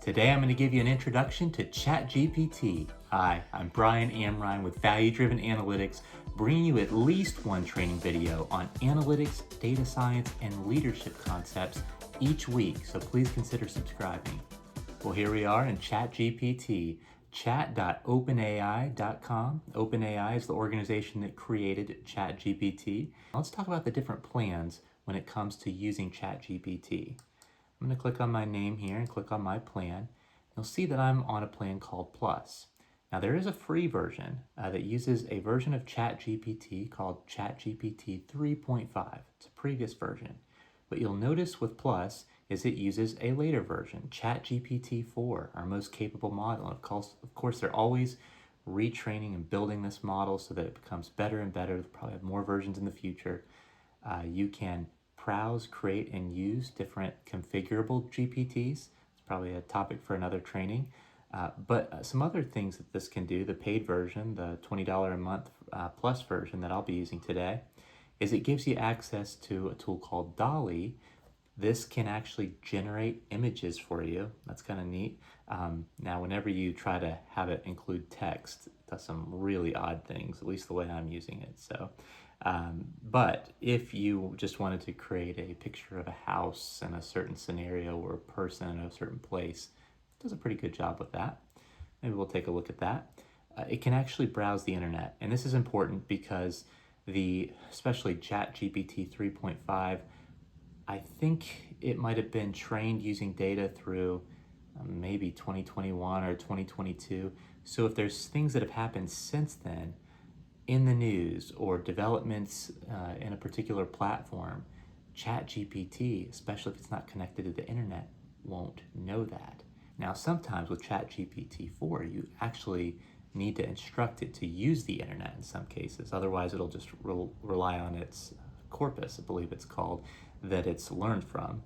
Today I'm going to give you an introduction to Chat GPT. Hi, I'm Brian Amrine with Value Driven Analytics, bringing you at least one training video on analytics, data science, and leadership concepts each week, so please consider subscribing. Well, here we are in Chat GPT, chat.openai.com. OpenAI is the organization that created Chat GPT. Let's talk about the different plans when it comes to using Chat GPT. I'm going to click on my name here and click on my plan. You'll see that I'm on a plan called Plus. Now there is a free version that uses a version of ChatGPT called ChatGPT 3.5. It's a previous version. What you'll notice with Plus is it uses a later version, ChatGPT 4, our most capable model. Of course, they're always retraining and building this model so that it becomes better and better. They'll probably have more versions in the future. You can browse, create, and use different configurable GPTs. It's probably a topic for another training. But some other things that this can do, the paid version, the $20 a month plus version that I'll be using today, is it gives you access to a tool called DALL-E. This can actually generate images for you. That's kind of neat. Now, whenever you try to have it include text, it does some really odd things, at least the way I'm using it. But if you just wanted to create a picture of a house in a certain scenario or a person in a certain place, it does a pretty good job with that. Maybe we'll take a look at that. It can actually browse the internet, and this is important because especially ChatGPT 3.5, I think it might have been trained using data through maybe 2021 or 2022. So if there's things that have happened since then in the news or developments in a particular platform, ChatGPT, especially if it's not connected to the internet, won't know that. Now, sometimes with ChatGPT 4, you actually need to instruct it to use the internet in some cases. Otherwise, it'll just rely on its corpus, I believe it's called, that it's learned from.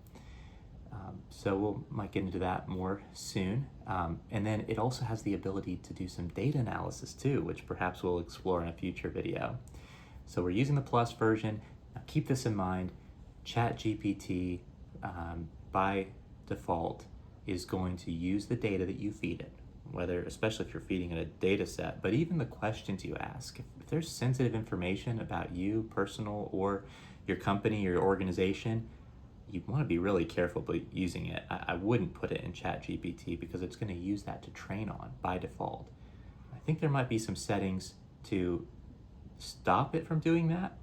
So might get into that more soon. And then it also has the ability to do some data analysis too, which perhaps we'll explore in a future video. So we're using the Plus version. Now keep this in mind, ChatGPT by default is going to use the data that you feed it, especially if you're feeding it a data set, but even the questions you ask. If there's sensitive information about you, personal, or your company or your organization, you want to be really careful about using it. I wouldn't put it in ChatGPT because it's going to use that to train on by default. I think there might be some settings to stop it from doing that.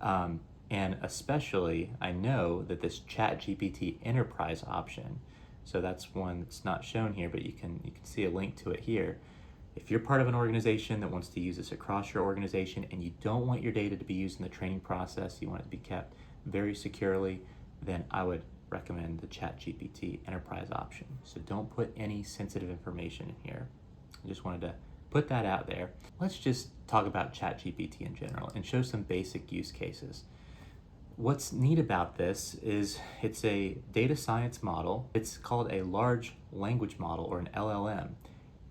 And especially, I know that this ChatGPT Enterprise option, so that's one that's not shown here, but you can see a link to it here. If you're part of an organization that wants to use this across your organization and you don't want your data to be used in the training process, you want it to be kept very securely, then I would recommend the ChatGPT Enterprise option. So don't put any sensitive information in here. I just wanted to put that out there. Let's just talk about ChatGPT in general and show some basic use cases. What's neat about this is it's a data science model. It's called a large language model, or an LLM,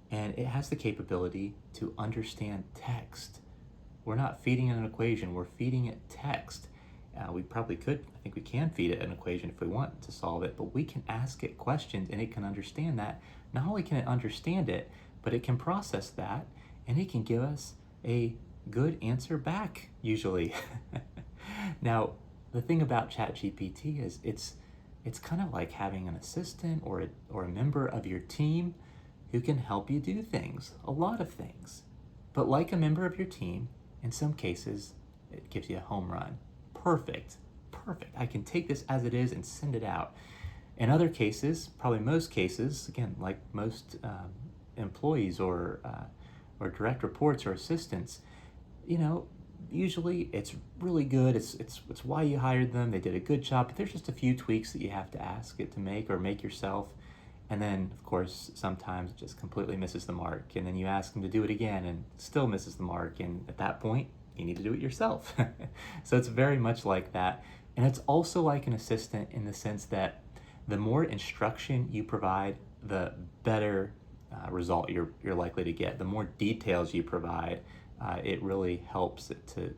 and it has the capability to understand text. We're not feeding it an equation, we're feeding it text. We probably could, I think we can feed it an equation if we want to solve it, but we can ask it questions and it can understand that. Not only can it understand it, but it can process that and it can give us a good answer back, usually. Now, the thing about ChatGPT is it's kind of like having an assistant or a member of your team who can help you do things, a lot of things. But like a member of your team, in some cases, it gives you a home run. Perfect. I can take this as it is and send it out. In other cases, probably most cases, again, like most employees or direct reports or assistants, usually it's really good. It's why you hired them. They did a good job, but there's just a few tweaks that you have to ask it to make or make yourself. And then, of course, sometimes it just completely misses the mark. And then you ask them to do it again and it still misses the mark. And at that point, you need to do it yourself. So it's very much like that. And it's also like an assistant in the sense that the more instruction you provide, the better result you're likely to get. The more details you provide, it really helps it to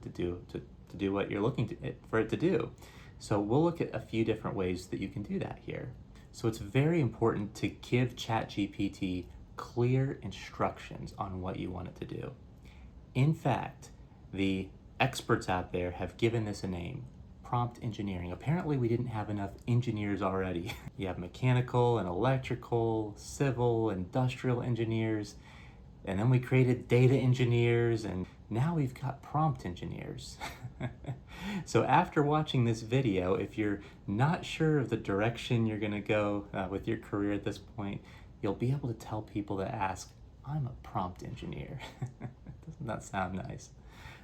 do what you're looking for it to do. So we'll look at a few different ways that you can do that here. So it's very important to give ChatGPT clear instructions on what you want it to do. In fact, the experts out there have given this a name, prompt engineering. Apparently we didn't have enough engineers already. You have mechanical and electrical, civil, industrial engineers, and then we created data engineers, and now we've got prompt engineers. So after watching this video, if you're not sure of the direction you're gonna go with your career at this point, you'll be able to tell people to ask, I'm a prompt engineer. Doesn't that sound nice?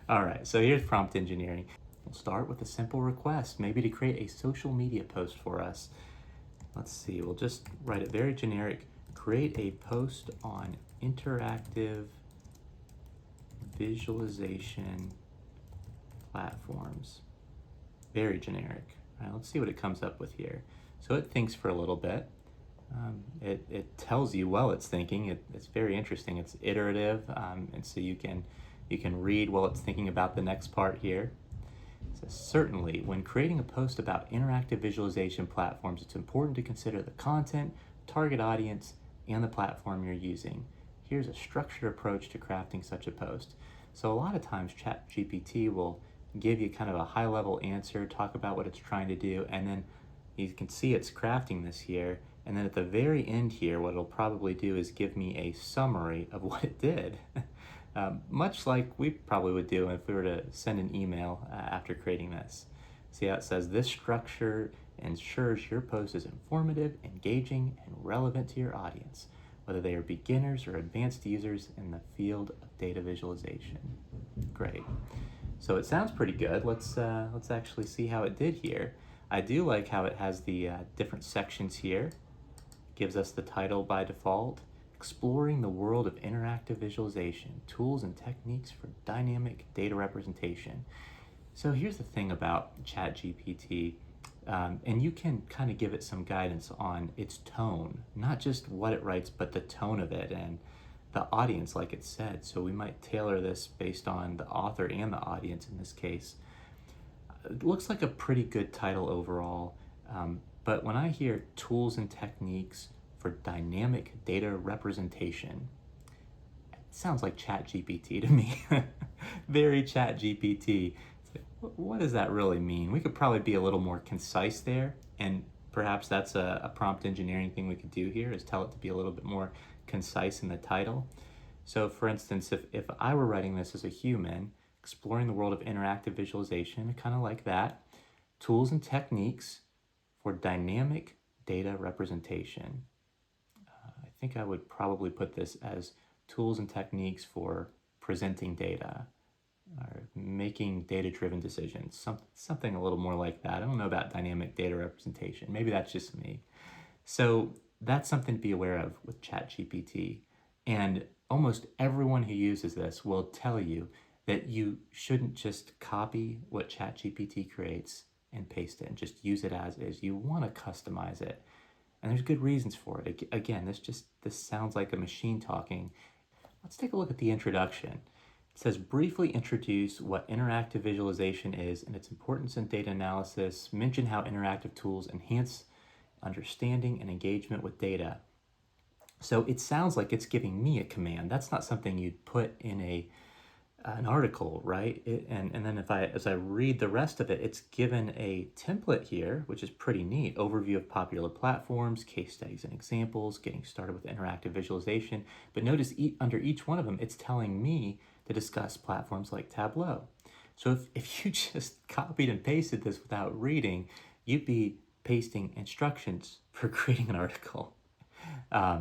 All right, so here's prompt engineering. We'll start with a simple request, maybe to create a social media post for us. Let's see, we'll just write it very generic. Create a post on interactive visualization platforms. Very generic. All right, let's see what it comes up with here. So it thinks for a little bit. It tells you while it's thinking. It's very interesting. It's iterative, and so you can read while it's thinking about the next part here. So certainly, when creating a post about interactive visualization platforms, it's important to consider the content, target audience, and the platform you're using. Here's a structured approach to crafting such a post. So a lot of times ChatGPT will give you kind of a high-level answer, talk about what it's trying to do, and then you can see it's crafting this here. And then at the very end here, what it'll probably do is give me a summary of what it did. Much like we probably would do if we were to send an email after creating this. See how it says, this structure ensures your post is informative, engaging, and relevant to your audience, whether they are beginners or advanced users in the field of data visualization. Great. So it sounds pretty good. Let's actually see how it did here. I do like how it has the different sections here. Gives us the title by default. Exploring the world of interactive visualization, tools and techniques for dynamic data representation. So here's the thing about ChatGPT, and you can kind of give it some guidance on its tone, not just what it writes, but the tone of it and the audience, like it said. So we might tailor this based on the author and the audience in this case. It looks like a pretty good title overall, but when I hear tools and techniques for dynamic data representation, it sounds like ChatGPT to me. Very ChatGPT. What does that really mean? We could probably be a little more concise there, and perhaps that's a prompt engineering thing we could do here, is tell it to be a little bit more concise in the title. So for instance, if I were writing this as a human, exploring the world of interactive visualization, kind of like that, tools and techniques for dynamic data representation. I think I would probably put this as tools and techniques for presenting data or making data-driven decisions, something a little more like that. I don't know about dynamic data representation. Maybe that's just me. So that's something to be aware of with ChatGPT. And almost everyone who uses this will tell you that you shouldn't just copy what ChatGPT creates and paste it and just use it as is. You want to customize it. And there's good reasons for it. Again, this sounds like a machine talking. Let's take a look at the introduction. It says, briefly introduce what interactive visualization is and its importance in data analysis. Mention how interactive tools enhance understanding and engagement with data. So it sounds like it's giving me a command. That's not something you'd put in an article, right? And then as I read the rest of it, it's given a template here, which is pretty neat. Overview of popular platforms, case studies and examples, getting started with interactive visualization. But notice under each one of them, it's telling me to discuss platforms like Tableau. So if you just copied and pasted this without reading, you'd be pasting instructions for creating an article.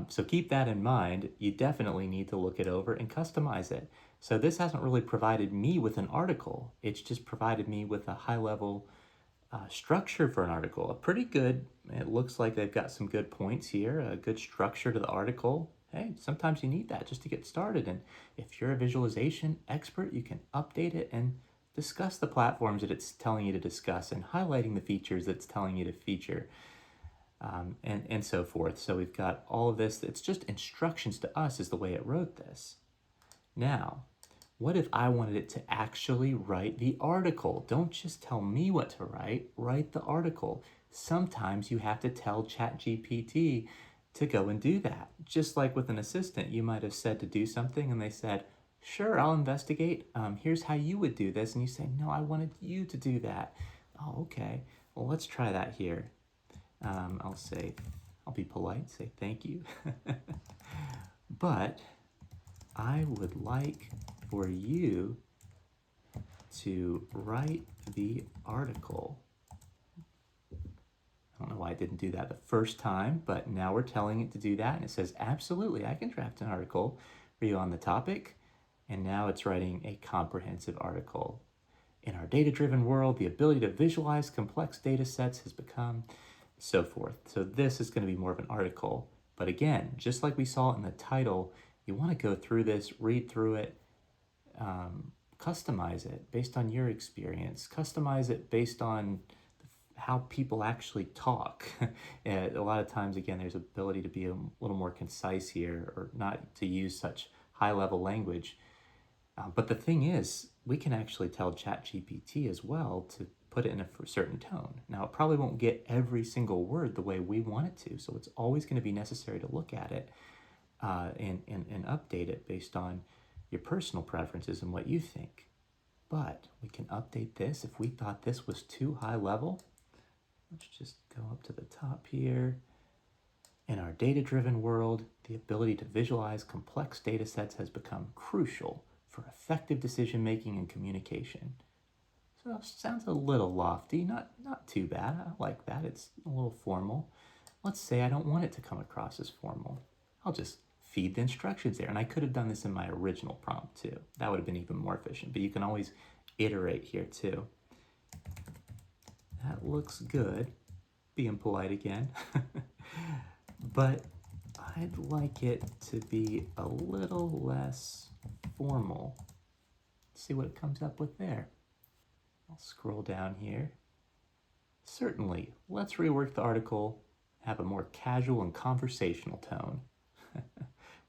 So keep that in mind. You definitely need to look it over and customize it. So this hasn't really provided me with an article. It's just provided me with a high-level structure for an article. Pretty good. It looks like they've got some good points here, a good structure to the article. Hey, sometimes you need that just to get started. And if you're a visualization expert, you can update it and discuss the platforms that it's telling you to discuss and highlighting the features that it's telling you to feature. And so forth. So we've got all of this. It's just instructions to us is the way it wrote this. Now, what if I wanted it to actually write the article? Don't just tell me what to write, write the article. sometimes you have to tell ChatGPT to go and do that. Just like with an assistant, you might have said to do something and they said, sure, I'll investigate. Here's how you would do this. And you say, no, I wanted you to do that. Oh, okay. Well, let's try that here. I'll be polite, say thank you. But I would like for you to write the article. I don't know why I didn't do that the first time, but now we're telling it to do that. And it says, absolutely, I can draft an article for you on the topic. And now it's writing a comprehensive article. In our data-driven world, the ability to visualize complex data sets has become so forth. So this is going to be more of an article. But again, just like we saw in the title, you want to go through this, read through it, customize it based on your experience, customize it based on how people actually talk. A lot of times, again, there's ability to be a little more concise here or not to use such high-level language. But the thing is, we can actually tell ChatGPT as well to put it in a certain tone. Now, it probably won't get every single word the way we want it to, so it's always going to be necessary to look at it and update it based on your personal preferences and what you think. But we can update this if we thought this was too high level. Let's just go up to the top here. In our data-driven world, the ability to visualize complex data sets has become crucial for effective decision-making and communication. So it sounds a little lofty, not too bad. I like that. It's a little formal. Let's say I don't want it to come across as formal. I'll just feed the instructions there. And I could have done this in my original prompt too. That would have been even more efficient, but you can always iterate here too. That looks good. Being polite again. But I'd like it to be a little less formal. Let's see what it comes up with there. I'll scroll down here. Certainly, let's rework the article, have a more casual and conversational tone,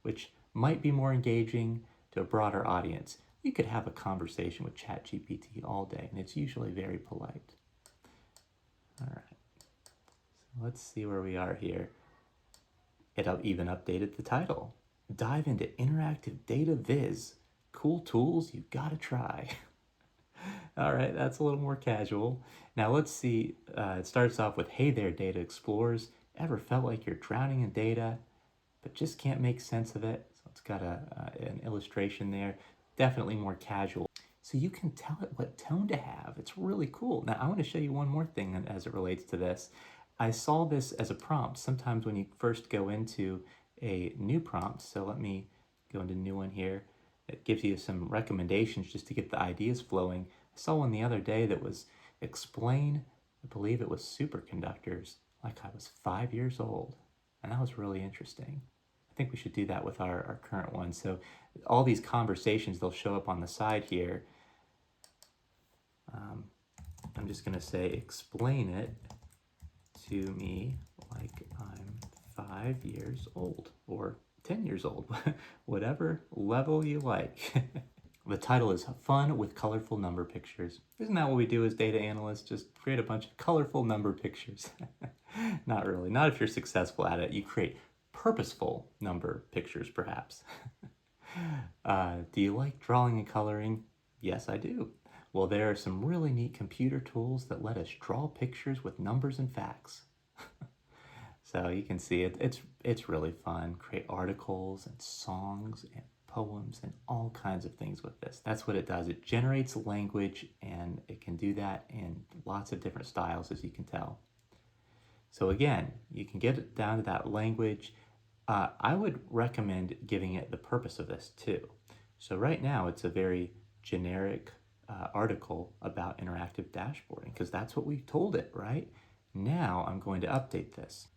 which might be more engaging to a broader audience. You could have a conversation with ChatGPT all day, and it's usually very polite. All right, so let's see where we are here. It even updated the title. Dive into interactive data viz. Cool tools you gotta try. All right, that's a little more casual. Now let's see, it starts off with, hey there, data explorers. Ever felt like you're drowning in data, but just can't make sense of it? So it's got an illustration there, definitely more casual. So you can tell it what tone to have. It's really cool. Now I want to show you one more thing as it relates to this. I saw this as a prompt sometimes when you first go into a new prompt. So let me go into new one here. It gives you some recommendations just to get the ideas flowing. I saw one the other day that was explain, I believe it was superconductors, like I was 5 years old. And that was really interesting. I think we should do that with our current one. So all these conversations, they'll show up on the side here. I'm just going to say, explain it to me like I'm 5 years old or 10 years old, whatever level you like. The title is Fun with Colorful Number Pictures. Isn't that what we do as data analysts? Just create a bunch of colorful number pictures. Not really. Not if you're successful at it. You create purposeful number pictures, perhaps. Do you like drawing and coloring? Yes, I do. Well, there are some really neat computer tools that let us draw pictures with numbers and facts. So you can see it's really fun. Create articles and songs and poems and all kinds of things with this. That's what it does. It generates language and it can do that in lots of different styles, as you can tell. So again, you can get it down to that language. I would recommend giving it the purpose of this too. So right now it's a very generic article about interactive dashboarding because that's what we told it, right? Now I'm going to update this.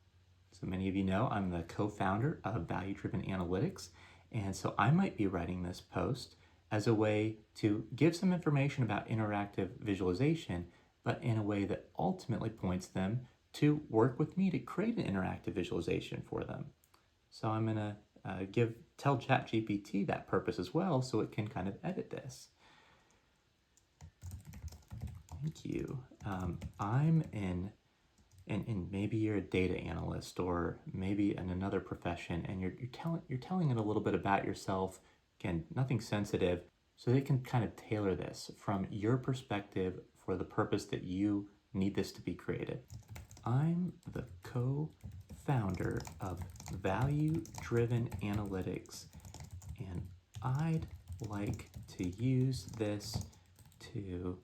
So many of you know I'm the co-founder of Value-Driven Analytics, and so I might be writing this post as a way to give some information about interactive visualization, but in a way that ultimately points them to work with me to create an interactive visualization for them. So I'm going to tell ChatGPT that purpose as well so it can kind of edit this. Thank you. I'm an and maybe you're a data analyst or maybe in another profession, and you're telling it a little bit about yourself. Again, nothing sensitive, so they can kind of tailor this from your perspective for the purpose that you need this to be created. I'm the co-founder of Value Driven Analytics, and I'd like to use this to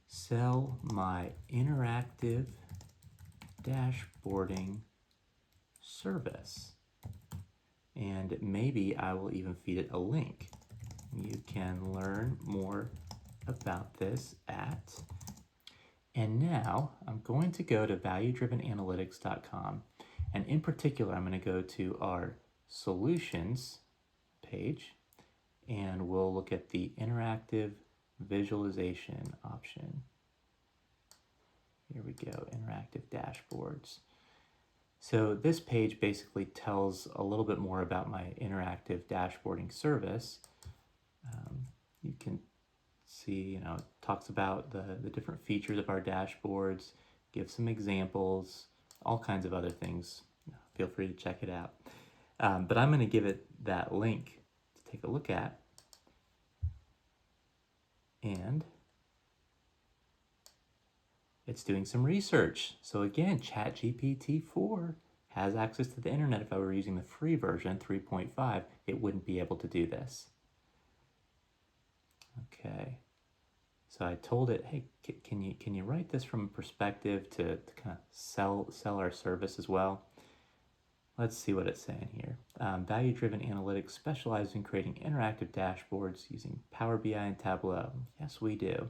sell my interactive dashboarding service. And maybe I will even feed it a link. You can learn more about this at, and now I'm going to go to valuedrivenanalytics.com. And in particular, I'm going to go to our solutions page, and we'll look at the interactive visualization option. Here we go, interactive dashboards. So this page basically tells a little bit more about my interactive dashboarding service. You can see, it talks about the different features of our dashboards, gives some examples, all kinds of other things. Feel free to check it out. But I'm going to give it that link to take a look at. And it's doing some research. So again, ChatGPT 4 has access to the internet. If I were using the free version, 3.5, it wouldn't be able to do this. Okay. So I told it, hey, can you write this from a perspective to kind of sell our service as well? Let's see what it's saying here. Value-driven analytics specializes in creating interactive dashboards using Power BI and Tableau. Yes, we do.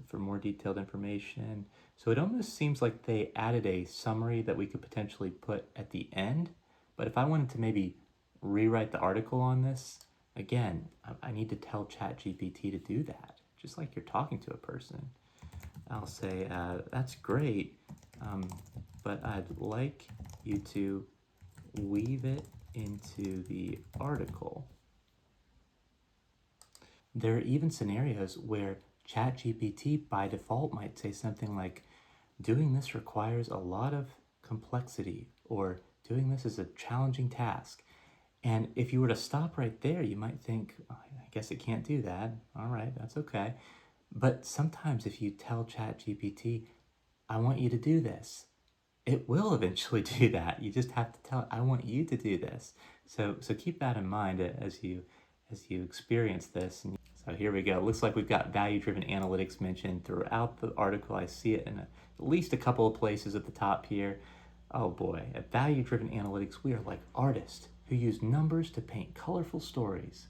For more detailed information. So it almost seems like they added a summary that we could potentially put at the end. But if I wanted to maybe rewrite the article on this, again, I need to tell ChatGPT to do that, just like you're talking to a person. I'll say, that's great, but I'd like you to weave it into the article. There are even scenarios where ChatGPT by default might say something like, doing this requires a lot of complexity, or doing this is a challenging task. And if you were to stop right there, you might think, oh, I guess it can't do that. All right, that's okay. But sometimes if you tell ChatGPT, I want you to do this, it will eventually do that. You just have to tell it, I want you to do this. So keep that in mind as you experience this. And so here we go. It looks like we've got value-driven analytics mentioned throughout the article. I see it in at least a couple of places at the top here. Oh boy, at value-driven analytics, we are like artists who use numbers to paint colorful stories.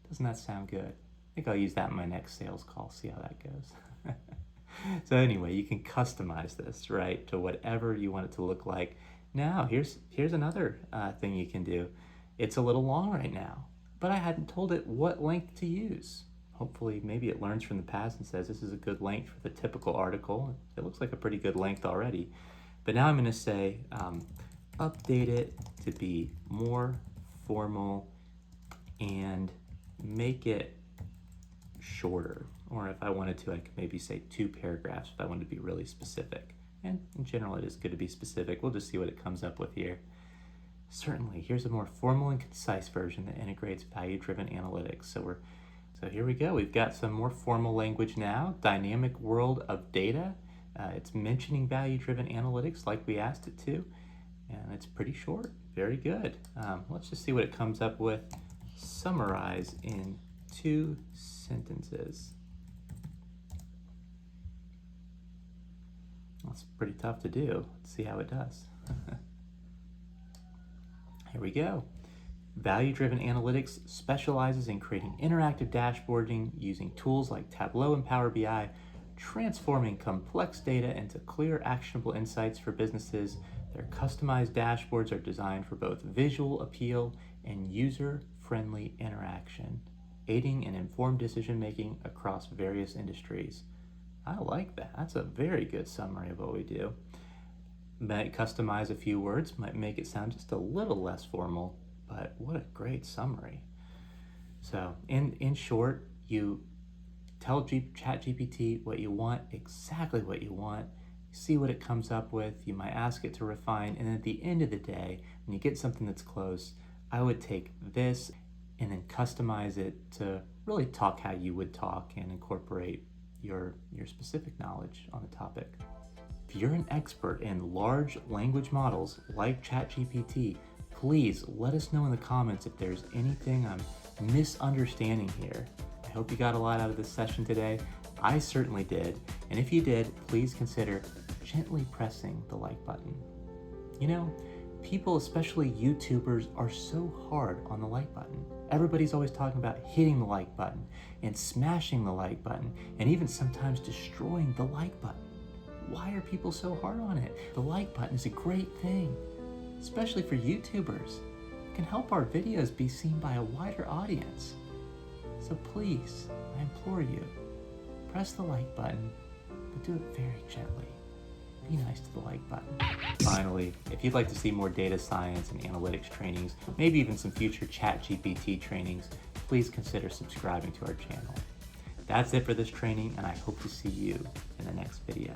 Doesn't that sound good? I think I'll use that in my next sales call, see how that goes. So anyway, you can customize this, right, to whatever you want it to look like. Now, here's another thing you can do. It's a little long right now, but I hadn't told it what length to use. Hopefully, maybe it learns from the past and says this is a good length for the typical article. It looks like a pretty good length already. But now I'm going to say, update it to be more formal and make it shorter. Or if I wanted to, I could maybe say 2 paragraphs if I wanted to be really specific. And in general, it is good to be specific. We'll just see what it comes up with here. Certainly, here's a more formal and concise version that integrates value-driven analytics. So here we go. We've got some more formal language now. Dynamic world of data. It's mentioning value-driven analytics like we asked it to. And it's pretty short. Very good. Let's just see what it comes up with. Summarize in 2 sentences. That's pretty tough to do. Let's see how it does. Here we go. Value-driven analytics specializes in creating interactive dashboarding using tools like Tableau and Power BI, transforming complex data into clear, actionable insights for businesses. Their customized dashboards are designed for both visual appeal and user-friendly interaction, aiding in informed decision-making across various industries. I like that. That's a very good summary of what we do. Might customize a few words, might make it sound just a little less formal, but what a great summary. So in short, you tell ChatGPT what you want, exactly what you want, see what it comes up with. You might ask it to refine, and at the end of the day, when you get something that's close, I would take this and then customize it to really talk how you would talk and incorporate your specific knowledge on the topic. If you're an expert in large language models like Chat GPT, please let us know in the comments if there's anything I'm misunderstanding here. I hope you got a lot out of this session today. I certainly did. And if you did, please consider gently pressing the like button. You know, people, especially YouTubers, are so hard on the like button. Everybody's always talking about hitting the like button and smashing the like button and even sometimes destroying the like button. Why are people so hard on it? The like button is a great thing, especially for YouTubers. It can help our videos be seen by a wider audience. So please, I implore you, press the like button, but do it very gently. Be nice to the like button. Finally, if you'd like to see more data science and analytics trainings, maybe even some future Chat GPT trainings, please consider subscribing to our channel. That's it for this training, and I hope to see you in the next video.